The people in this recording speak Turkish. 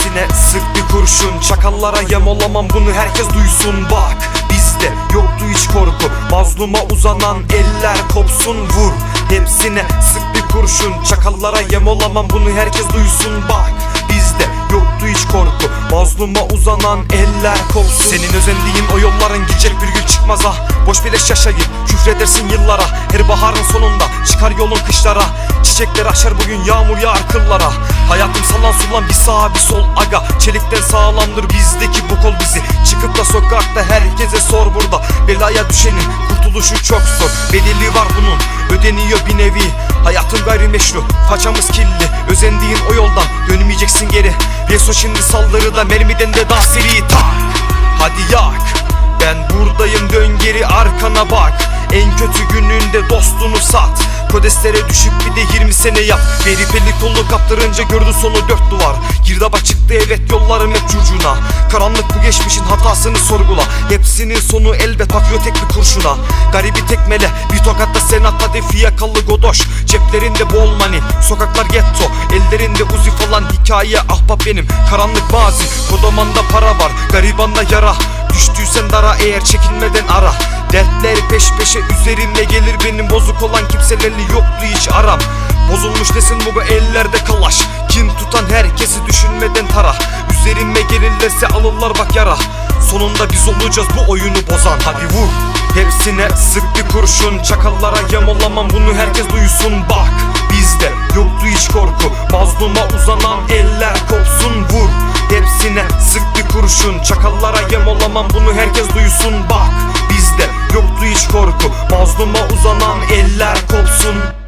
Hepsine sık bir kurşun, çakallara yem olamam, bunu herkes duysun. Bak bizde yoktu hiç korku, mazluma uzanan eller kopsun, vur. Hepsine sık bir kurşun, çakallara yem olamam, bunu herkes duysun. Bak bizde yoktu hiç korku, mazluma uzanan eller kopsun. Senin özendiğin o yolların gidecek bir gün çıkmaz ah. Boş beleş yaşayıp küfredersin yıllara. Her baharın sonunda çıkar yolun kışlara. Çiçekler açar bugün, yağmur yağar kıllara. Hayatım sallan sulan, bir sağ bir sol aga. Çelikten sağlamdır bizdeki bu kol bizi. Çıkıp da sokakta herkese sor burada. Belaya düşenin kurtuluşu çok zor. Bedeli var bunun, ödeniyor bir nevi. Hayatım gayrimeşru, façamız kirli. Özendiğin o yoldan dönmeyeceksin geri. Reso şimdi saldırıda, mermiden de daha seri. Tak, hadi yak, ben buradayım, dön geri arkana bak. En kötü gününde dostunu sat. Kodestlere düşüp bir de 20 sene yap. Verip eli kolu kaptırınca gördü sonu dört duvar. Girdaba çıktı evet, yollarım hep curcuna. Karanlık bu geçmişin, hatasını sorgula. Hepsinin sonu elbet bakıyor tek bir kurşuna. Garibi tekmele, bir tokatta senat hadi yakalı godoş. Ceplerinde bol money, sokaklar getto. Ellerinde uzi falan, hikaye ahbap benim. Karanlık mazi, kodamanda para var, garibanda yara. Düştüysen dara eğer, çekinmeden ara. Dertler peş peşe üzerime gelir benim. Bozuk olan kimselerle yoktu hiç aram. Bozulmuş desin bu ellerde kalaş. Kin tutan herkesi düşünmeden tara. Üzerime gelirlerse alırlar bak yara. Sonunda biz olacağız bu oyunu bozan. Hadi vur, hepsine sık bir kurşun, çakallara yem olamam, bunu herkes duysun. Bak bizde yoktu hiç korku, mazluma uzanan eller kopsun, vur. Hepsine sık bir kurşun, çakallara yem olamam, bunu herkes duysun. Bak bizde yoktu hiç korku, mazluma uzanan eller kopsun.